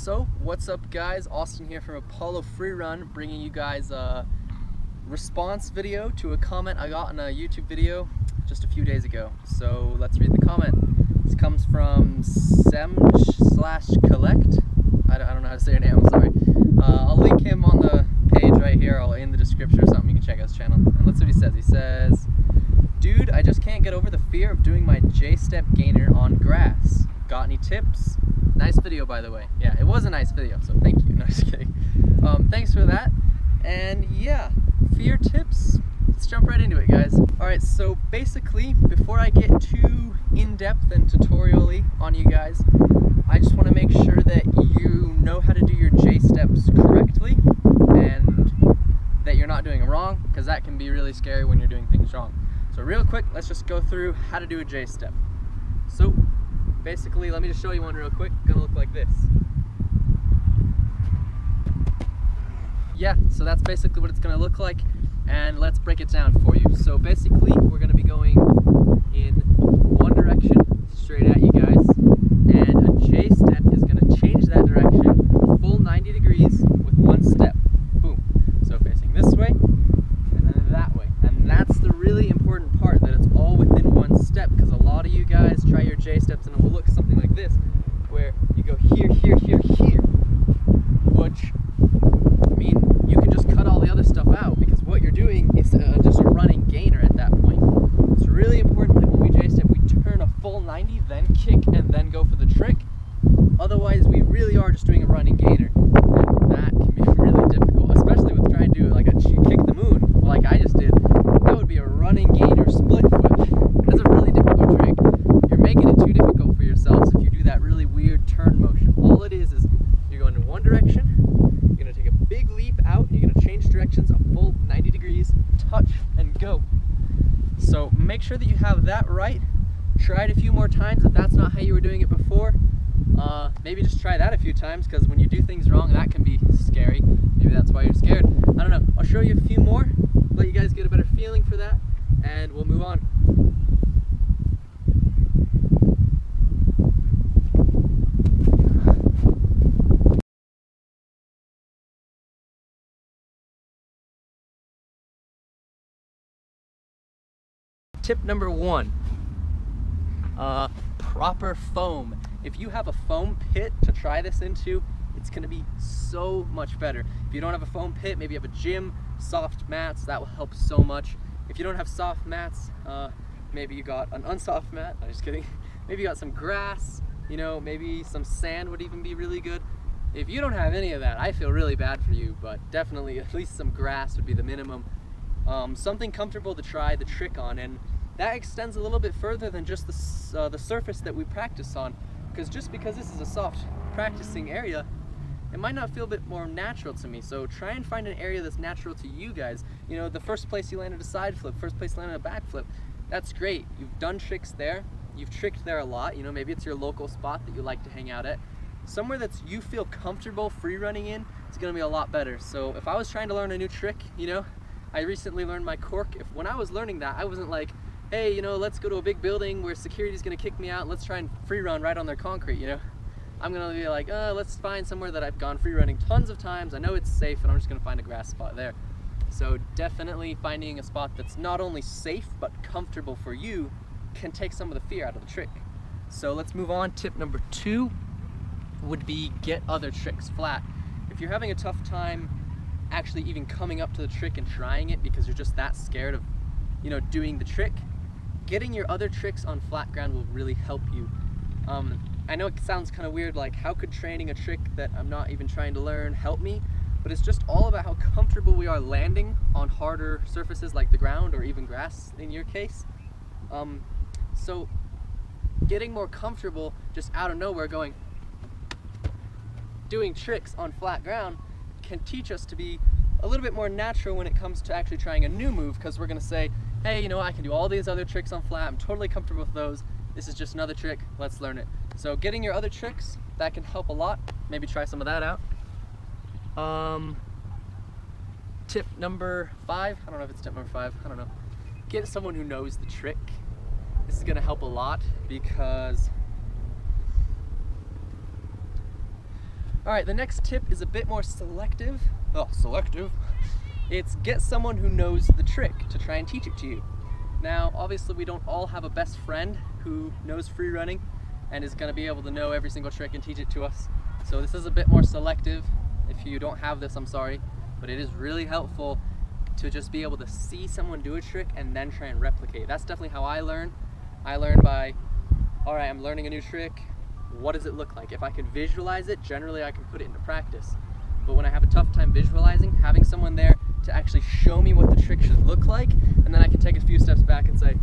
So what's up guys, Austin here from Apollo Freerun, bringing you guys a response video to a comment I got in a YouTube video just a few days ago. So let's read the comment. This comes from Semj/collect. I don't know how to say your name, I'm sorry. I'll link him on the page right here, or in the description or something. You can check out his channel. And let's see what he says. He says, "Dude, I just can't get over the fear of doing my J-step gainer on grass. Got any tips?" Nice video, by the way. Yeah, it was a nice video, so thank you. No, just kidding. Thanks for that. And yeah, fear tips. Let's jump right into it, guys. Alright, so basically, before I get too in-depth and tutorial-y on you guys, I just want to make sure that you know how to do your J-steps correctly, and that you're not doing them wrong, because that can be really scary when you're doing things wrong. So real quick, let's just go through how to do a J-step. So basically, let me just show you one real quick. It's gonna look like this. Yeah, so that's basically what it's gonna look like, and let's break it down for you. So basically, we're gonna be going in one direction, straight at you guys, and a J-step is gonna change that direction a full 90 degrees with one step. Boom. So facing this way, and then that way. And that's the really important part, that it's all within one step, because a lot of you guys try your J-steps and it will look something like this, where you go here, here, here, here, which, I mean, you can just cut all the other stuff out, because what you're doing is just a running gainer at that point. It's really important that when we J-step, we turn a full 90, then kick, and then go for the trick. Otherwise, we really are just doing a running gainer, and that can be really difficult, especially with trying to do like a kick the moon, like I just did. That would be a running gainer split foot. That's a really difficult trick. You're making it too difficult for yourselves if you do that really weird turn motion. All it is you're going in one direction, you're going to take a big leap out, you're going to change directions a full 90 degrees, touch, and go. So make sure that you have that right. Try it a few more times if that's not how you were doing it before. Maybe just try that a few times, because when you do things wrong, that can be scary. Maybe that's why you're scared. I don't know. I'll show you a few more, let you guys get a better feeling for that, and we'll move on. Tip number one, proper foam. If you have a foam pit to try this into, it's gonna be so much better. If you don't have a foam pit, maybe you have a gym, soft mats, that will help so much. If you don't have soft mats, maybe you got an unsoft mat, I'm just kidding. Maybe you got some grass, you know, maybe some sand would even be really good. If you don't have any of that, I feel really bad for you, but definitely at least some grass would be the minimum. Something comfortable to try the trick on, and that extends a little bit further than just the surface that we practice on, because just because this is a soft practicing area, it might not feel a bit more natural to me. So try and find an area that's natural to you guys. You know, the first place you landed a side flip, first place you landed a back flip, that's great. You've done tricks there, you've tricked there a lot. You know, maybe it's your local spot that you like to hang out at. Somewhere that's you feel comfortable free running in, it's gonna be a lot better. So if I was trying to learn a new trick, you know, I recently learned my cork. When I was learning that, I wasn't like, hey, you know, let's go to a big building where security's gonna kick me out and let's try and free run right on their concrete, you know? I'm gonna be like, let's find somewhere that I've gone free running tons of times, I know it's safe, and I'm just gonna find a grass spot there. So definitely finding a spot that's not only safe, but comfortable for you can take some of the fear out of the trick. So let's move on. Tip number two would be get other tricks flat. If you're having a tough time actually even coming up to the trick and trying it because you're just that scared of, you know, doing the trick, getting your other tricks on flat ground will really help you. I know it sounds kind of weird, like how could training a trick that I'm not even trying to learn help me? But it's just all about how comfortable we are landing on harder surfaces like the ground or even grass in your case. So getting more comfortable just out of nowhere doing tricks on flat ground can teach us to be a little bit more natural when it comes to actually trying a new move, because we're gonna say, hey, you know, I can do all these other tricks on flat, I'm totally comfortable with those, this is just another trick, let's learn it. So getting your other tricks, that can help a lot. Maybe try some of that out. Tip number 5, I don't know if it's tip number 5, I don't know. Get someone who knows the trick. This is gonna help a lot, because All right, the next tip is a bit more selective. Oh, selective. It's get someone who knows the trick to try and teach it to you. Now, obviously we don't all have a best friend who knows free running and is gonna be able to know every single trick and teach it to us. So this is a bit more selective. If you don't have this, I'm sorry, but it is really helpful to just be able to see someone do a trick and then try and replicate. That's definitely how I learn. I learn by, all right, I'm learning a new trick. What does it look like? If I can visualize it, generally I can put it into practice. But when I have a tough time visualizing, having someone there to actually show me what the trick should look like, and then I can take a few steps back and say,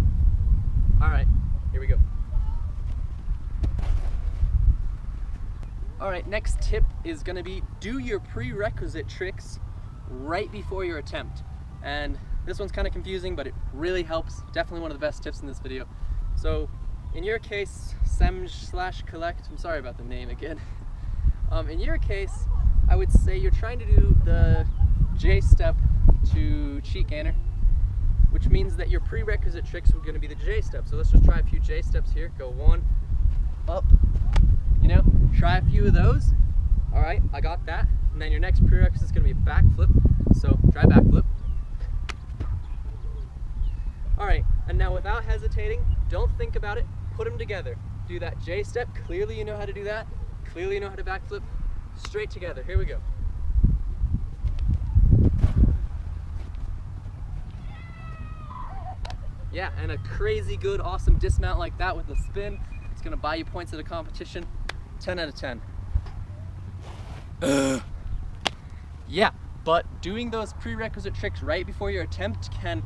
all right, here we go. All right, next tip is gonna be do your prerequisite tricks right before your attempt. And this one's kind of confusing, but it really helps. Definitely one of the best tips in this video. So in your case, Sem/Collect, I'm sorry about the name again. In your case, I would say you're trying to do the J step to cheat gainer, which means that your prerequisite tricks are going to be the J step. So let's just try a few J steps here. Go one, up, you know, try a few of those. All right, I got that. And then your next prerequisite is going to be a backflip. So try backflip. All right, and now without hesitating, don't think about it, put them together. Do that J step, clearly you know how to do that. Clearly you know how to backflip. Straight together, here we go. Yeah, and a crazy good, awesome dismount like that with the spin, it's gonna buy you points at a competition. 10 out of 10. Yeah, but doing those prerequisite tricks right before your attempt can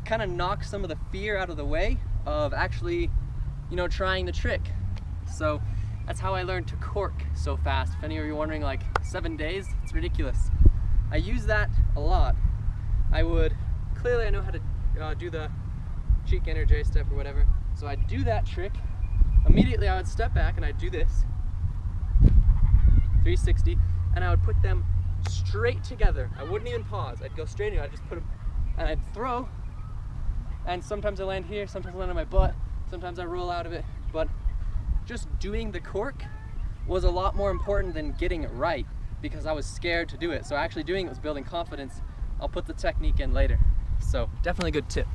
kind of knock some of the fear out of the way of actually, you know, trying the trick. So that's how I learned to cork so fast. If any of you are wondering, like 7 days, it's ridiculous. I use that a lot. Clearly I know how to do the cheat gainer J step or whatever. So I'd do that trick. Immediately I would step back and I'd do this, 360, and I would put them straight together. I wouldn't even pause. I'd go straight in, I'd just put them, and I'd throw, and sometimes I land here, sometimes I land on my butt, sometimes I roll out of it, but just doing the cork was a lot more important than getting it right because I was scared to do it. So actually doing it was building confidence. I'll put the technique in later. So definitely a good tip.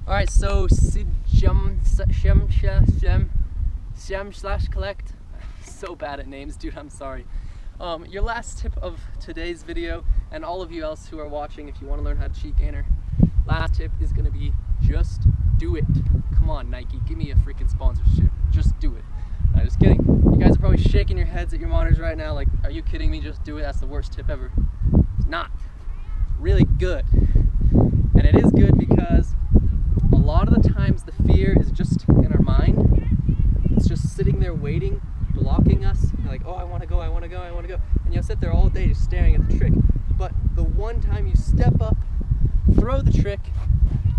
All right, so Sem/Collect. So bad at names, dude, I'm sorry. Your last tip of today's video, and all of you else who are watching, if you want to learn how to cheat gainer, last tip is going to be just do it. Come on, Nike, give me a freaking sponsorship. Just do it. I'm just kidding. You guys are probably shaking your heads at your monitors right now like, are you kidding me? Just do it. That's the worst tip ever. It's not. Really good. And it is good because a lot of the times the fear is just in our mind. It's just sitting there waiting, blocking us. You're like, oh, I want to go, I want to go, I want to go. And you'll sit there all day just staring at the trick. But the one time you step up, throw the trick,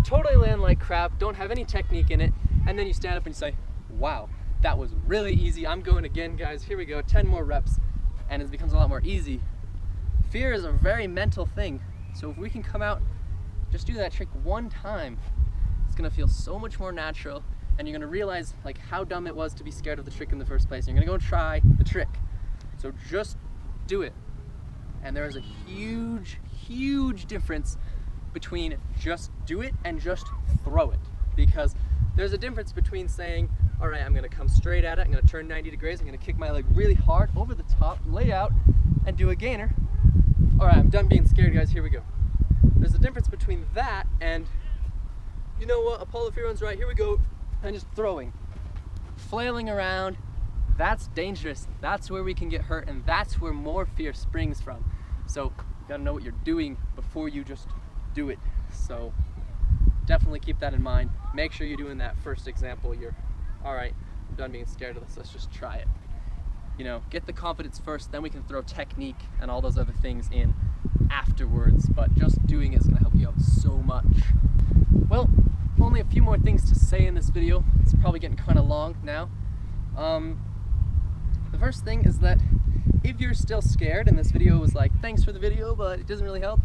totally land like crap, don't have any technique in it, and then you stand up and you say, wow, that was really easy. I'm going again, guys. Here we go, 10 more reps, and it becomes a lot more easy. Fear is a very mental thing. So if we can come out, just do that trick one time, it's gonna feel so much more natural, and you're gonna realize like how dumb it was to be scared of the trick in the first place. And you're gonna go and try the trick. So just do it. And there is a huge, huge difference between just do it and just throw it. Because there's a difference between saying, all right, I'm gonna come straight at it, I'm gonna turn 90 degrees, I'm gonna kick my leg really hard over the top, lay out, and do a gainer. All right, I'm done being scared, guys, here we go. There's a difference between that and, you know what, Apollo free runs right, here we go, and just throwing. Flailing around, that's dangerous. That's where we can get hurt, and that's where more fear springs from. So you gotta know what you're doing before you just do it. So definitely keep that in mind. Make sure you're doing that first example. You're, all right, I'm done being scared of this, let's just try it. You know, get the confidence first, then we can throw technique and all those other things in afterwards, but just doing it is gonna help you out so much. Well, only a few more things to say in this video. It's probably getting kind of long now. The first thing is that if you're still scared and this video was like, thanks for the video, but it doesn't really help,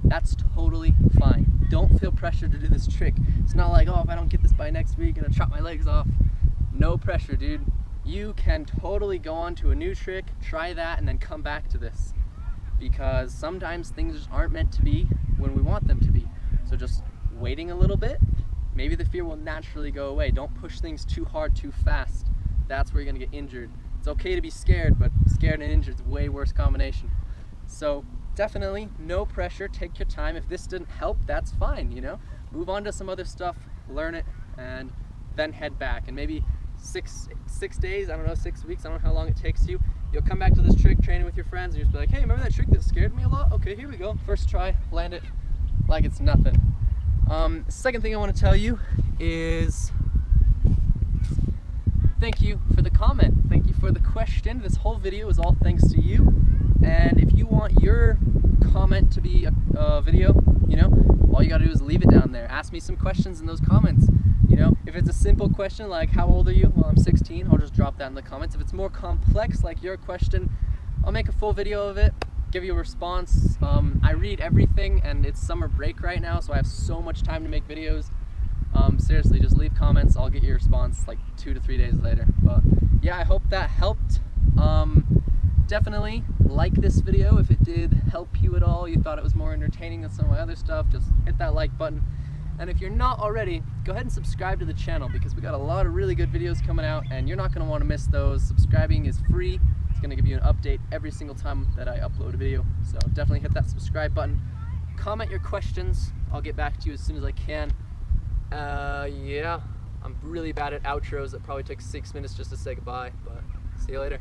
that's totally fine. Don't feel pressure to do this trick. It's not like, oh, if I don't get this by next week, I'm gonna chop my legs off. No pressure, dude. you can totally go on to a new trick, try that, and then come back to this. Because sometimes things just aren't meant to be when we want them to be. So just waiting a little bit, maybe the fear will naturally go away. Don't push things too hard, too fast. That's where you're gonna get injured. It's okay to be scared, but scared and injured is a way worse combination. So definitely no pressure, take your time. If this didn't help, that's fine, you know? Move on to some other stuff, learn it, and then head back. And maybe six days, I don't know, 6 weeks, I don't know how long it takes you. You'll come back to this trick, training with your friends, and you'll just be like, hey, remember that trick that scared me a lot? Okay, here we go. First try, land it like it's nothing. Second thing I want to tell you is thank you for the comment. Thank you for the question. This whole video is all thanks to you. And if you want your comment to be a video, you know, all you gotta do is leave it down there. Ask me some questions in those comments. You know, if it's a simple question like, how old are you? Well, I'm 16, I'll just drop that in the comments. If it's more complex, like your question, I'll make a full video of it, give you a response. I read everything, and it's summer break right now, so I have so much time to make videos. Seriously, just leave comments, I'll get your response like 2 to 3 days later. But yeah, I hope that helped. Definitely like this video if it did help you at all, you thought it was more entertaining than some of my other stuff, just hit that like button. And if you're not already, go ahead and subscribe to the channel, because we got a lot of really good videos coming out and you're not going to want to miss those. Subscribing is free. It's going to give you an update every single time that I upload a video. So definitely hit that subscribe button. Comment your questions. I'll get back to you as soon as I can. Yeah, I'm really bad at outros. It probably takes 6 minutes just to say goodbye, but see you later.